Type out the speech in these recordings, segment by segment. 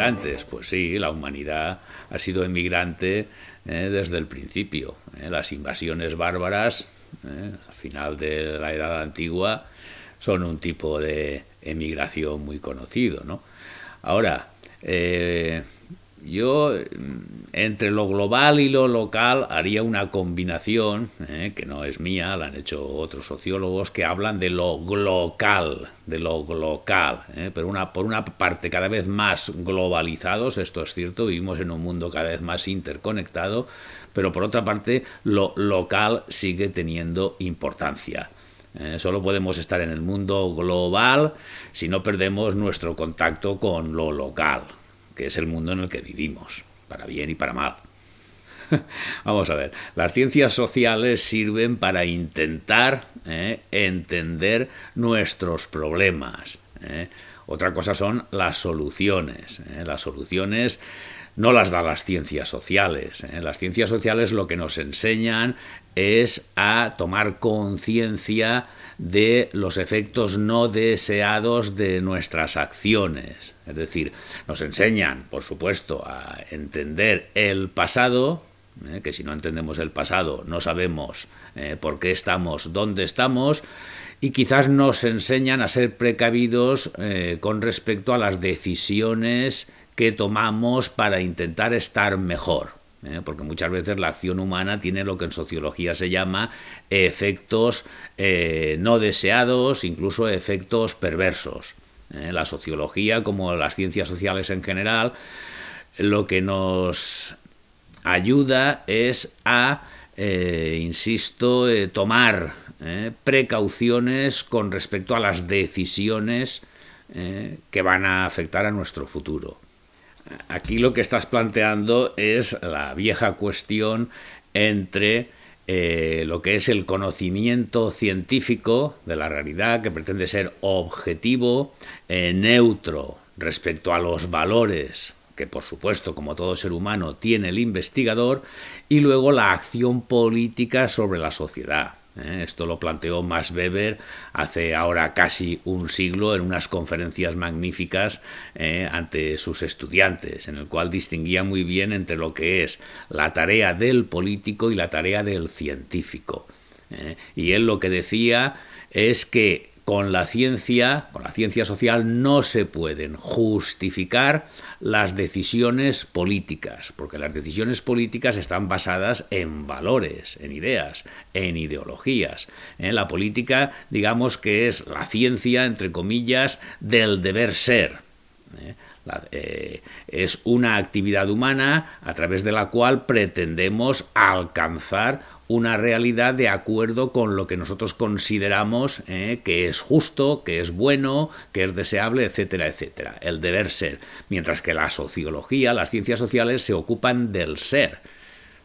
emigrantes. Pues sí, la humanidad ha sido emigrante desde el principio. Las invasiones bárbaras, al final de la Edad Antigua, son un tipo de emigración muy conocido, ¿no? Ahora, yo entre lo global y lo local haría una combinación, que no es mía, la han hecho otros sociólogos, que hablan de lo glocal, pero por una parte cada vez más globalizados, esto es cierto, vivimos en un mundo cada vez más interconectado, pero por otra parte lo local sigue teniendo importancia. Solo podemos estar en el mundo global si no perdemos nuestro contacto con lo local, que es el mundo en el que vivimos, para bien y para mal. Vamos a ver, las ciencias sociales sirven para intentar entender nuestros problemas. Otra cosa son las soluciones. Las soluciones no las da las ciencias sociales. Las ciencias sociales lo que nos enseñan es a tomar conciencia de los efectos no deseados de nuestras acciones. Es decir, nos enseñan, por supuesto, a entender el pasado, que si no entendemos el pasado no sabemos por qué estamos, dónde estamos, y quizás nos enseñan a ser precavidos con respecto a las decisiones que tomamos para intentar estar mejor. Porque muchas veces la acción humana tiene lo que en sociología se llama efectos no deseados, incluso efectos perversos. La sociología, como las ciencias sociales en general, lo que nos ayuda es a, insisto, tomar precauciones con respecto a las decisiones que van a afectar a nuestro futuro. Aquí lo que estás planteando es la vieja cuestión entre lo que es el conocimiento científico de la realidad, que pretende ser objetivo, neutro respecto a los valores que, por supuesto, como todo ser humano, tiene el investigador, y luego la acción política sobre la sociedad. Esto lo planteó Max Weber hace ahora casi un siglo en unas conferencias magníficas ante sus estudiantes, en el cual distinguía muy bien entre lo que es la tarea del político y la tarea del científico. Y él lo que decía es que con la ciencia social no se pueden justificar las decisiones políticas, porque las decisiones políticas están basadas en valores, en ideas, en ideologías. La política, digamos que es la ciencia, entre comillas, del deber ser. Es una actividad humana a través de la cual pretendemos alcanzar una realidad de acuerdo con lo que nosotros consideramos que es justo, que es bueno, que es deseable, etcétera, etcétera. El deber ser. Mientras que la sociología, las ciencias sociales se ocupan del ser,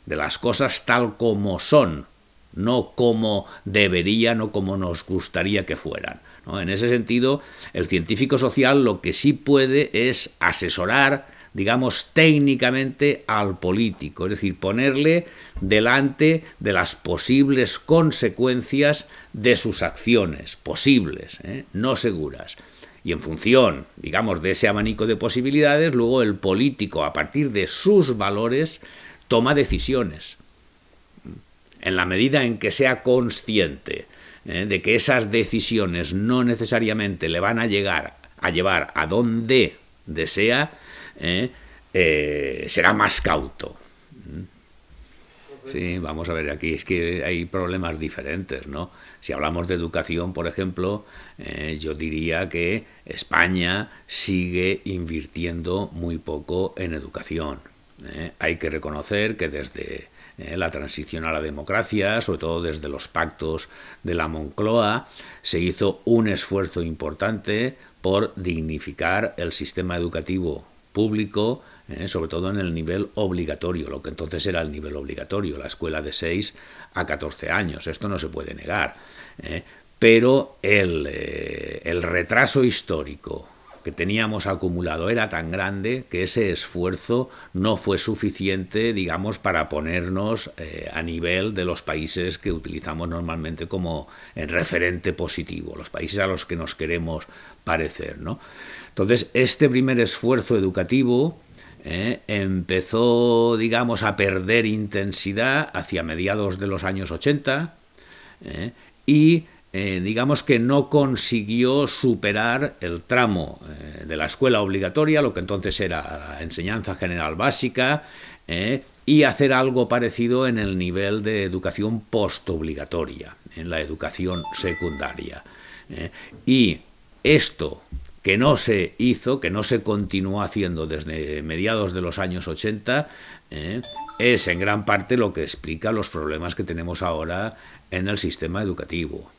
de las cosas tal como son, no como deberían o como nos gustaría que fueran, ¿no? En ese sentido, el científico social lo que sí puede es asesorar, digamos, técnicamente al político, es decir, ponerle delante de las posibles consecuencias de sus acciones, posibles, no seguras. Y en función, digamos, de ese abanico de posibilidades, luego el político, a partir de sus valores, toma decisiones. En la medida en que sea consciente de que esas decisiones no necesariamente le van a llevar a donde desea, será más cauto. Sí, vamos a ver, aquí es que hay problemas diferentes, ¿no? Si hablamos de educación, por ejemplo, yo diría que España sigue invirtiendo muy poco en educación. Hay que reconocer que desde la transición a la democracia, sobre todo desde los pactos de la Moncloa, se hizo un esfuerzo importante por dignificar el sistema educativo público, sobre todo en el nivel obligatorio, lo que entonces era el nivel obligatorio, la escuela de 6 a 14 años. Esto no se puede negar. Pero el retraso histórico que teníamos acumulado era tan grande que ese esfuerzo no fue suficiente, digamos, para ponernos a nivel de los países que utilizamos normalmente como referente positivo, los países a los que nos queremos parecer, ¿no? Entonces, este primer esfuerzo educativo empezó, digamos, a perder intensidad hacia mediados de los años 80 y digamos que no consiguió superar el tramo de la escuela obligatoria, lo que entonces era la enseñanza general básica, y hacer algo parecido en el nivel de educación postobligatoria, en la educación secundaria. Y esto que no se hizo, que no se continuó haciendo desde mediados de los años 80, es en gran parte lo que explica los problemas que tenemos ahora en el sistema educativo,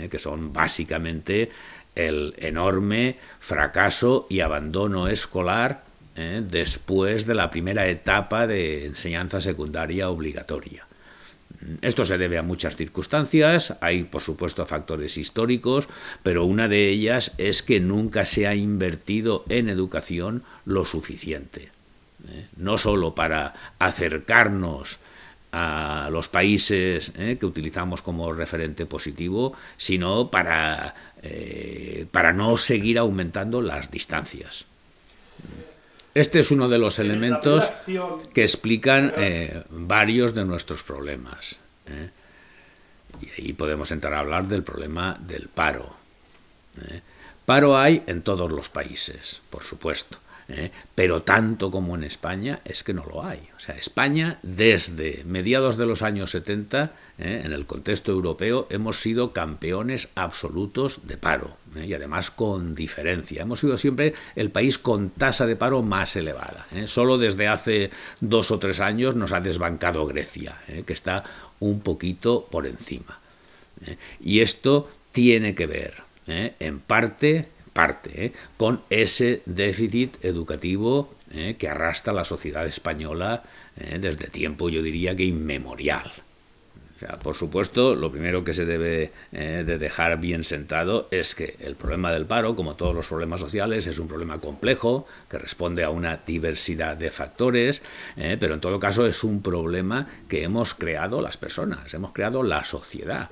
que son básicamente el enorme fracaso y abandono escolar después de la primera etapa de enseñanza secundaria obligatoria. Esto se debe a muchas circunstancias, hay por supuesto factores históricos, pero una de ellas es que nunca se ha invertido en educación lo suficiente, no solo para acercarnos a los países que utilizamos como referente positivo, sino para no seguir aumentando las distancias. Este es uno de los elementos que explican varios de nuestros problemas. Y ahí podemos entrar a hablar del problema del paro. Paro hay en todos los países, por supuesto. Pero tanto como en España es que no lo hay. O sea, España desde mediados de los años 70, en el contexto europeo, hemos sido campeones absolutos de paro, y además con diferencia. Hemos sido siempre el país con tasa de paro más elevada. Solo desde hace 2 o 3 años nos ha desbancado Grecia, que está un poquito por encima. Y esto tiene que ver, en parte con ese déficit educativo que arrastra la sociedad española desde tiempo, yo diría que inmemorial. O sea, por supuesto, lo primero que se debe de dejar bien sentado es que el problema del paro, como todos los problemas sociales, es un problema complejo que responde a una diversidad de factores, pero en todo caso es un problema que hemos creado las personas, hemos creado la sociedad.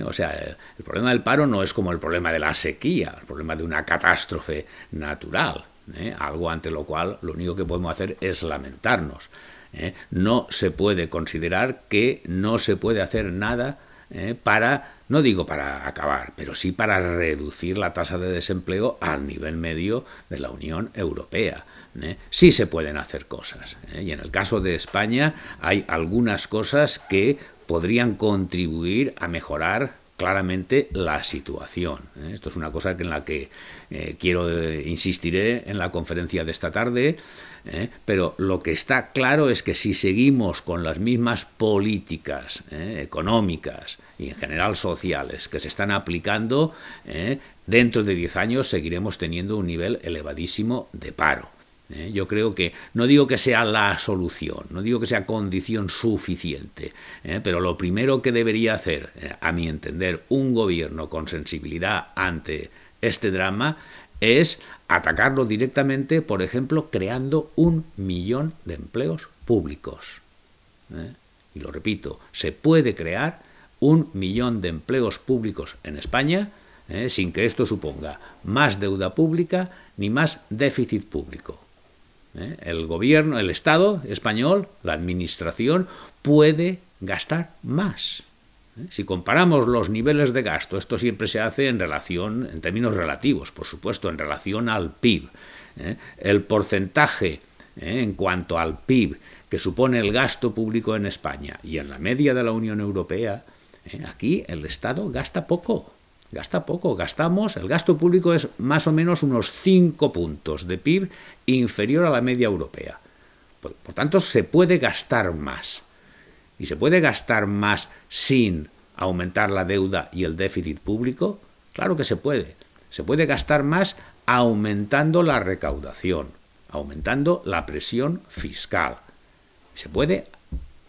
O sea, el problema del paro no es como el problema de la sequía, el problema de una catástrofe natural, algo ante lo cual lo único que podemos hacer es lamentarnos. No se puede considerar que no se puede hacer nada para, no digo para acabar, pero sí para reducir la tasa de desempleo al nivel medio de la Unión Europea. Sí se pueden hacer cosas, y en el caso de España hay algunas cosas que podrían contribuir a mejorar claramente la situación. Esto es una cosa en la que insistiré en la conferencia de esta tarde, pero lo que está claro es que si seguimos con las mismas políticas económicas y en general sociales que se están aplicando, dentro de 10 años seguiremos teniendo un nivel elevadísimo de paro. Yo creo que, no digo que sea la solución, no digo que sea condición suficiente, pero lo primero que debería hacer, a mi entender, un gobierno con sensibilidad ante este drama es atacarlo directamente, por ejemplo, creando 1 millón de empleos públicos. Y lo repito, se puede crear 1 millón de empleos públicos en España sin que esto suponga más deuda pública ni más déficit público. El gobierno, el Estado español, la administración, puede gastar más. Si comparamos los niveles de gasto, esto siempre se hace en términos relativos, por supuesto, en relación al PIB. El porcentaje en cuanto al PIB que supone el gasto público en España y en la media de la Unión Europea, aquí el Estado gasta poco. El gasto público es más o menos unos 5 puntos de PIB inferior a la media europea. Por tanto, se puede gastar más. ¿Y se puede gastar más sin aumentar la deuda y el déficit público? Claro que se puede. Se puede gastar más aumentando la recaudación, aumentando la presión fiscal. Se puede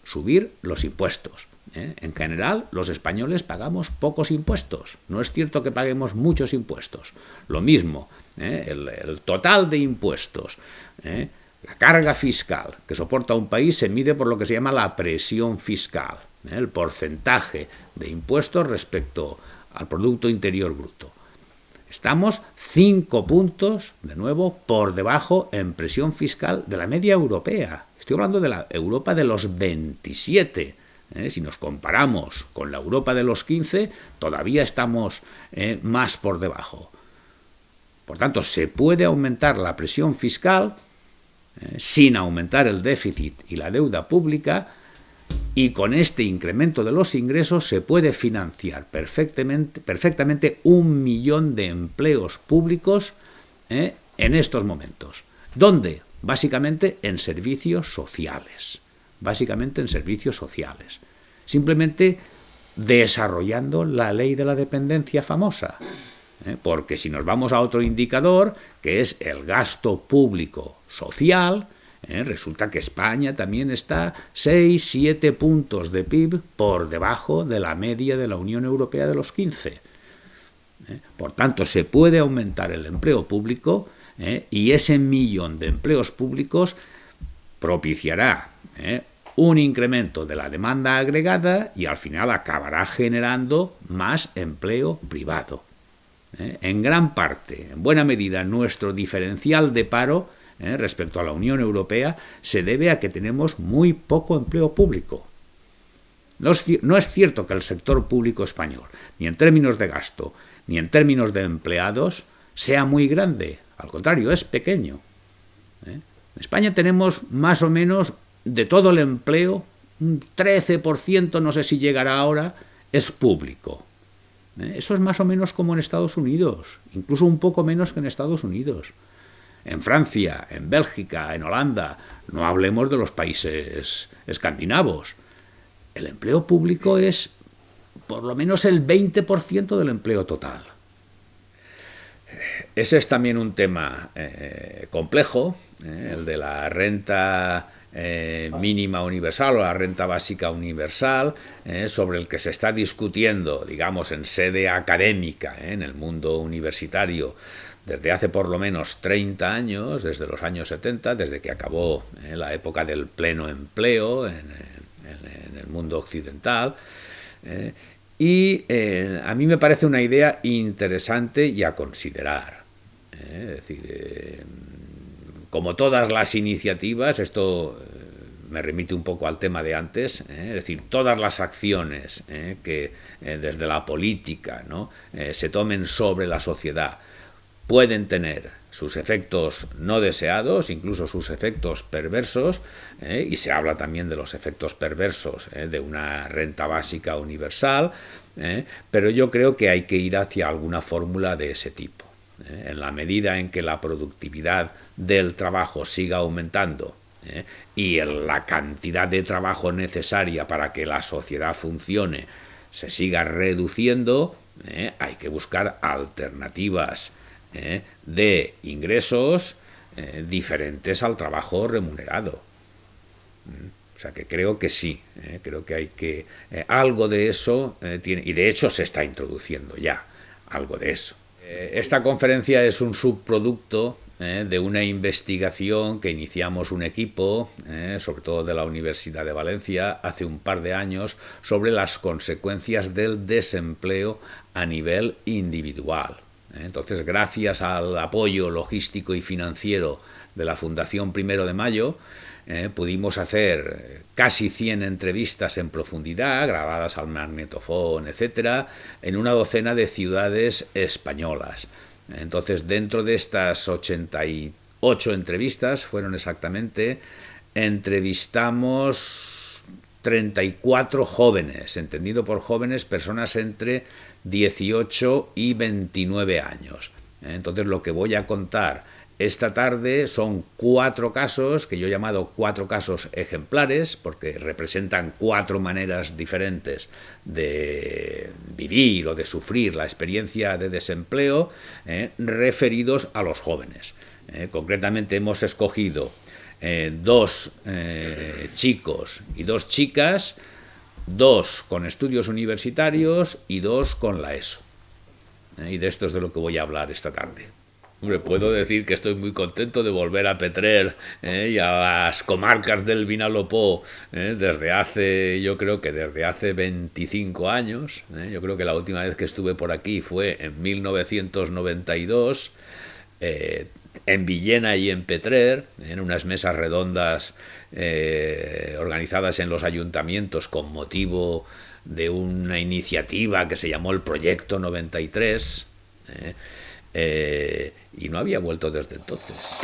subir los impuestos. En general, los españoles pagamos pocos impuestos. No es cierto que paguemos muchos impuestos. Lo mismo, el total de impuestos, la carga fiscal que soporta un país se mide por lo que se llama la presión fiscal, el porcentaje de impuestos respecto al Producto Interior Bruto. Estamos 5 puntos, de nuevo, por debajo en presión fiscal de la media europea. Estoy hablando de la Europa de los 27. Si nos comparamos con la Europa de los 15, todavía estamos más por debajo. Por tanto, se puede aumentar la presión fiscal sin aumentar el déficit y la deuda pública, y con este incremento de los ingresos se puede financiar perfectamente 1 millón de empleos públicos en estos momentos. ¿Dónde? Básicamente en servicios sociales. Simplemente desarrollando la ley de la dependencia famosa. Porque si nos vamos a otro indicador, que es el gasto público social, resulta que España también está 6-7 puntos de PIB por debajo de la media de la Unión Europea de los 15. Por tanto, se puede aumentar el empleo público y ese millón de empleos públicos propiciará un incremento de la demanda agregada y al final acabará generando más empleo privado. En gran parte, en buena medida, nuestro diferencial de paro respecto a la Unión Europea se debe a que tenemos muy poco empleo público. No es cierto que el sector público español, ni en términos de gasto, ni en términos de empleados, sea muy grande. Al contrario, es pequeño. En España tenemos más o menos de todo el empleo, un 13%, no sé si llegará ahora, es público. Eso es más o menos como en Estados Unidos, incluso un poco menos que en Estados Unidos. En Francia, en Bélgica, en Holanda, no hablemos de los países escandinavos. El empleo público es por lo menos el 20% del empleo total. Ese es también un tema complejo, el de la renta mínima universal o la renta básica universal, sobre el que se está discutiendo, digamos, en sede académica, en el mundo universitario, desde hace por lo menos 30 años, desde los años 70, desde que acabó la época del pleno empleo en el mundo occidental. Y a mí me parece una idea interesante y a considerar. Es decir, como todas las iniciativas, esto me remite un poco al tema de antes, es decir, todas las acciones que desde la política, ¿no?, se tomen sobre la sociedad pueden tener sus efectos no deseados, incluso sus efectos perversos, y se habla también de los efectos perversos de una renta básica universal, pero yo creo que hay que ir hacia alguna fórmula de ese tipo. En la medida en que la productividad del trabajo siga aumentando y la cantidad de trabajo necesaria para que la sociedad funcione se siga reduciendo, hay que buscar alternativas de ingresos diferentes al trabajo remunerado. O sea que creo que sí, creo que hay que... algo de eso tiene, y de hecho se está introduciendo ya algo de eso. Esta conferencia es un subproducto de una investigación que iniciamos un equipo, sobre todo de la Universidad de Valencia, hace un par de años, sobre las consecuencias del desempleo a nivel individual. Entonces, gracias al apoyo logístico y financiero de la Fundación Primero de Mayo, pudimos hacer casi 100 entrevistas en profundidad, grabadas al magnetofón, etcétera, en una docena de ciudades españolas. Entonces, dentro de estas 88 entrevistas, fueron exactamente, entrevistamos 34 jóvenes, entendido por jóvenes, personas entre 18 y 29 años. Entonces, lo que voy a contar esta tarde son 4 casos, que yo he llamado 4 casos ejemplares, porque representan 4 maneras diferentes de vivir o de sufrir la experiencia de desempleo, referidos a los jóvenes. Concretamente hemos escogido 2 chicos y 2 chicas, 2 con estudios universitarios y 2 con la ESO. Y de esto es de lo que voy a hablar esta tarde. Hombre, puedo decir que estoy muy contento de volver a Petrer y a las comarcas del Vinalopó yo creo que desde hace 25 años. Yo creo que la última vez que estuve por aquí fue en 1992, en Villena y en Petrer, en unas mesas redondas organizadas en los ayuntamientos con motivo de una iniciativa que se llamó el Proyecto 93, y no había vuelto desde entonces.